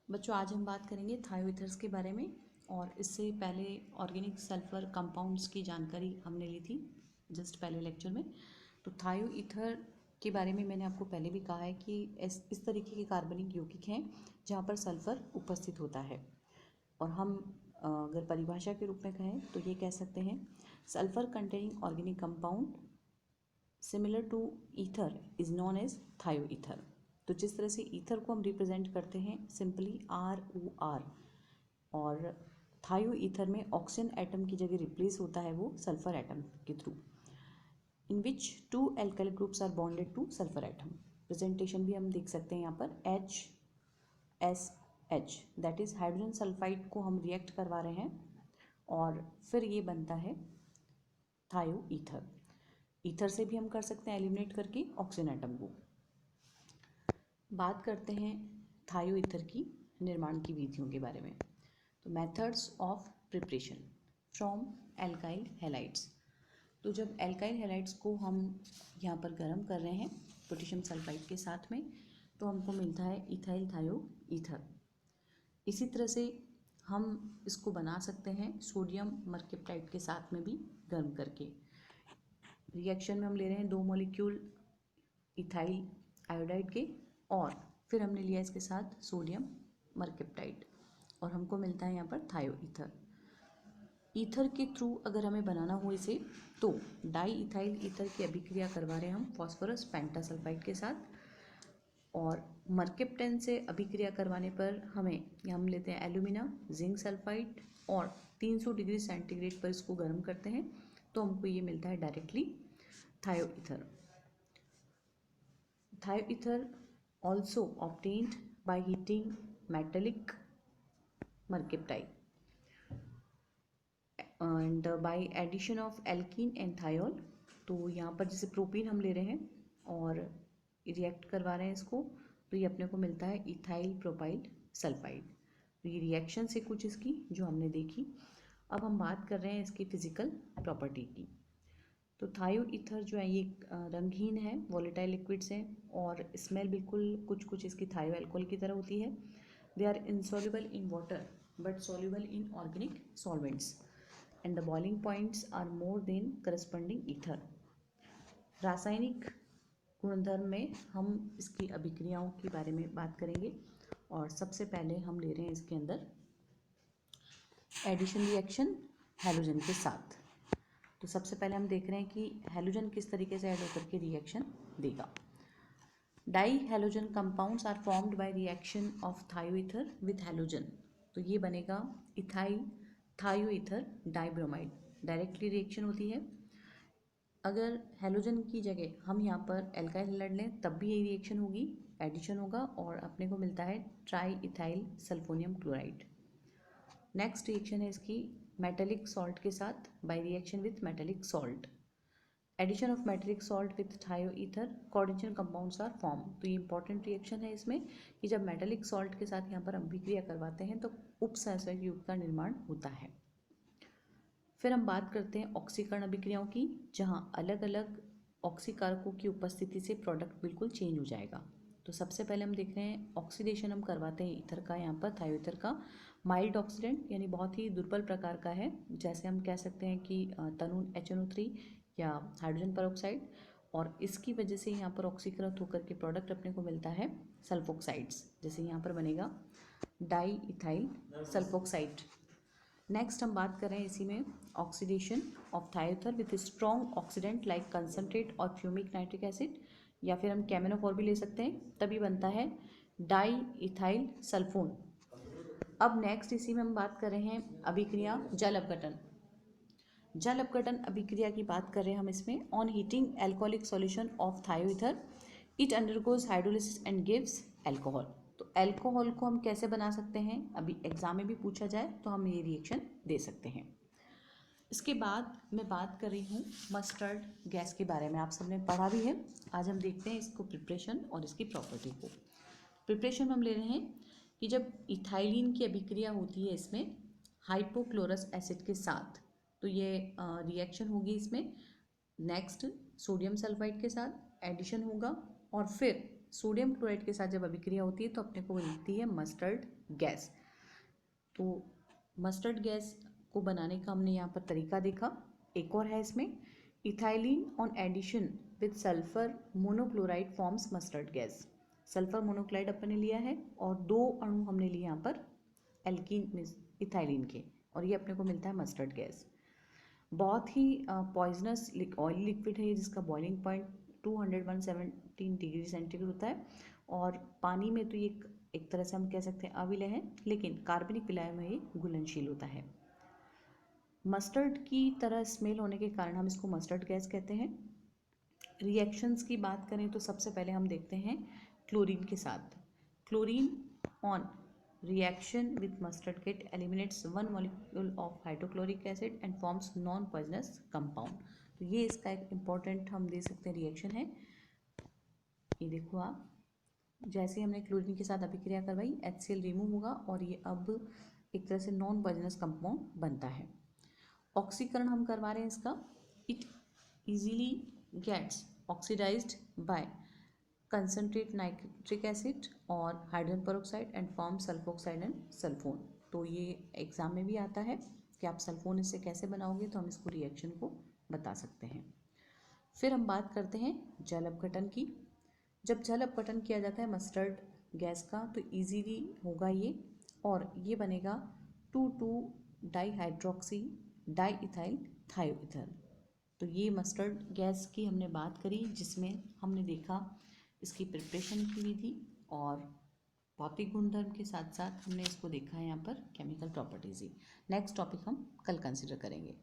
बच्चों आज हम बात करेंगे थायोईथर्स के बारे में। और इससे पहले ऑर्गेनिक सल्फर कंपाउंड्स की जानकारी हमने ली थी जस्ट पहले लेक्चर में। तो थायोईथर के बारे में मैंने आपको पहले भी कहा है कि इस तरीके के कार्बनिक यौगिक हैं जहाँ पर सल्फर उपस्थित होता है। और हम अगर परिभाषा के रूप में कहें तो ये कह सकते हैं sulphur containing organic compound similar to ether is known as thioether. तो जिस तरह से ईथर को हम रिप्रेजेंट करते हैं सिंपली ROR, और थायो ईथर में ऑक्सीजन एटम की जगह रिप्लेस होता है वो सल्फर एटम के through, in which 2 alkyl groups are bonded to sulphur atom. Presentation भी हम देख सकते हैं यहाँ पर HSH, that is hydrogen sulphide को हम रिएक्ट करवा रहे हैं और फिर ये बनता है थायो ईथर। ईथर से भी हम कर सकते हैं एलिमिनेट करके ऑक्सीजन एटम को। बात करते हैं थायो ईथर की निर्माण की विधियों के बारे में। तो methods of preparation from alkyl halides. तो जब एल्काइल हैलाइड्स को हम यहाँ पर गर्म कर रहे हैं पोटेशियम सल्फाइड के साथ में, तो हमको मिलता है इथाइल थायो ईथर। इसी तरह से हम इसको बना सकते हैं सोडियम मर्केप्टाइड के साथ में भी गर्म करके। रिएक्शन में हम ले रहे हैं 2 मॉलिक्यूल इथाइल आयोडाइड के और फिर हमने लिया इसके साथ सोडियम मर्केप्टाइड और हमको मिलता है यहाँ पर थायो ईथर। ईथर के थ्रू अगर हमें बनाना हो इसे तो डाई इथाइल ईथर की अभिक्रिया करवा रहे हैं हम फॉस्फोरस पेंटासल्फाइड के साथ, और मर्केप्टेन से अभिक्रिया करवाने पर हम लेते हैं एल्यूमिना जिंक सल्फाइड और 300 डिग्री सेंटीग्रेड पर इसको गर्म करते हैं तो हमको ये मिलता है डायरेक्टली थायो ईथर। थायो ether also obtained by heating metallic mercaptide and by addition of alkene and thiol। तो यहाँ पर जैसे प्रोपीन हम ले रहे हैं और रिएक्ट करवा रहे हैं इसको, तो ये अपने को मिलता है इथाइल प्रोपाइल सल्फाइड। तो ये रिएक्शन से कुछ इसकी जो हमने देखी। अब हम बात कर रहे हैं इसकी फिजिकल प्रॉपर्टी की। तो थायो ईथर जो है ये रंगहीन है, वॉलेटाइल लिक्विड्स हैं और स्मेल बिल्कुल कुछ इसकी थायो अल्कोहल की तरह होती है। They are insoluble in water but soluble in organic solvents and the boiling points are more than corresponding ether. रासायनिक गुणधर्म में हम इसकी अभिक्रियाओं के बारे में बात करेंगे और सबसे पहले हम ले रहे हैं इसके अंदर एडिशन रिएक्शन हैलोजन के साथ। तो सबसे पहले हम देख रहे हैं कि हैलोजन किस तरीके से ऐड होकर के रिएक्शन देगा। Dihalogen compounds are formed by reaction of थायो ईथर विथ हैलोजन। तो ये बनेगा इथाइल थायो ईथर डाइब्रोमाइड, डायरेक्टली रिएक्शन होती है। अगर हैलोजन की जगह हम यहाँ पर एल्काइल हैलाइड लें तब भी यही रिएक्शन होगी, एडिशन होगा और अपने को मिलता है tri ethyl sulphonium chloride. Next reaction है इसकी मेटेलिक सॉल्ट के साथ by reaction with metallic salt. Addition of metallic salt with thio ether coordination compounds are form. तो ये इंपॉर्टेंट रिएक्शन है इसमें कि जब मेटेलिक सॉल्ट के साथ यहाँ पर अभिक्रिया करवाते हैं तो उपसंयोजक युग्म का निर्माण होता है। फिर हम बात करते हैं ऑक्सीकरण अभिक्रियाओं की, जहाँ अलग अलग ऑक्सीकारकों की उपस्थिति से प्रोडक्ट बिल्कुल चेंज हो जाएगा। तो सबसे पहले हम देख रहे हैं ऑक्सीडेशन हम करवाते हैं ईथर का, यहाँ पर थायो ईथर का माइल्ड ऑक्सीडेंट यानी बहुत ही दुर्बल प्रकार का है। जैसे हम कह सकते हैं कि तनून HNO3 या हाइड्रोजन परऑक्साइड, और इसकी वजह से यहाँ पर ऑक्सीकृत होकर के प्रोडक्ट अपने को मिलता है सल्फोक्साइड्स। जैसे यहाँ पर बनेगा डाई इथाइल सल्फोक्साइड। नेक्स्ट हम बात कर रहे हैं इसी में ऑक्सीडेशन ऑफ थायो ether with strong oxidant like concentrate और फ्यूमिक नाइट्रिक एसिड, या फिर हम कैमेनोफोर भी ले सकते हैं, तभी बनता है डाई इथाइल सल्फोन। अब नेक्स्ट इसी में हम बात कर रहे हैं अभिक्रिया जल अपघटन। जल अपघटन अभिक्रिया की बात कर रहे हैं हम इसमें। On heating alcoholic solution of थायो ether it undergoes hydrolysis and gives alcohol. तो एल्कोहल को हम कैसे बना सकते हैं, अभी एग्जाम में भी पूछा जाए तो हम ये रिएक्शन दे सकते हैं। इसके बाद मैं बात कर रही हूँ मस्टर्ड गैस के बारे में, आप सबने पढ़ा भी है। आज हम देखते हैं इसको प्रिपरेशन और इसकी प्रॉपर्टी को। प्रिपरेशन में हम ले रहे हैं कि जब इथाइलिन की अभिक्रिया होती है इसमें हाइपोक्लोरस एसिड के साथ, तो ये रिएक्शन होगी इसमें। नेक्स्ट सोडियम सल्फाइड के साथ एडिशन होगा और फिर सोडियम क्लोराइड के साथ जब अभिक्रिया होती है तो अपने को मिलती है मस्टर्ड गैस। तो मस्टर्ड गैस को बनाने का हमने यहाँ पर तरीका देखा। एक और है इसमें, ethylene on addition with sulphur monochloride forms mustard gas. Sulphur monochloride अपन ने लिया है और 2 अणु हमने लिए यहाँ पर एल्कीन इथाइलिन के, और ये अपने को मिलता है मस्टर्ड गैस। बहुत ही पॉइजनस ऑयली लिक्विड है ये, जिसका बॉइलिंग पॉइंट 217 डिग्री सेंटीग्रेड होता है, और पानी में तो ये एक तरह से हम कह सकते हैं अविलय है, लेकिन कार्बनिक विलायक में ये घुलनशील होता है। मस्टर्ड की तरह स्मेल होने के कारण हम इसको मस्टर्ड गैस कहते हैं। रिएक्शंस की बात करें तो सबसे पहले हम देखते हैं क्लोरीन के साथ। Chlorine on reaction with mustard kit eliminates one molecule of hydrochloric acid and forms non poisonous compound। तो ये इसका एक इम्पॉर्टेंट हम दे सकते हैं रिएक्शन है। ये देखो आप, जैसे हमने क्लोरीन के साथ अभिक्रिया करवाई HCl रिमूव होगा और ये अब एक तरह से नॉन पॉइजनस कंपाउंड बनता है। ऑक्सीकरण हम करवा रहे हैं इसका, it easily gets oxidised by concentrate nitric acid और hydrogen peroxide and form sulphoxide and sulphone. तो ये एग्जाम में भी आता है कि आप सल्फोन इससे कैसे बनाओगे, तो हम इसको रिएक्शन को बता सकते हैं। फिर हम बात करते हैं जल अपघटन की। जब जल अपघटन किया जाता है मस्टर्ड गैस का तो इजीली होगा ये, और ये बनेगा 2,2 डाईहाइड्रोक्सी डाईइथाइल थायोईथर। तो ये मस्टर्ड गैस की हमने बात करी, जिसमें हमने देखा इसकी प्रिपरेशन की विधि और भौतिक गुणधर्म के साथ साथ हमने इसको देखा है यहाँ पर केमिकल प्रॉपर्टीज ही। नेक्स्ट टॉपिक हम कल कंसिडर करेंगे।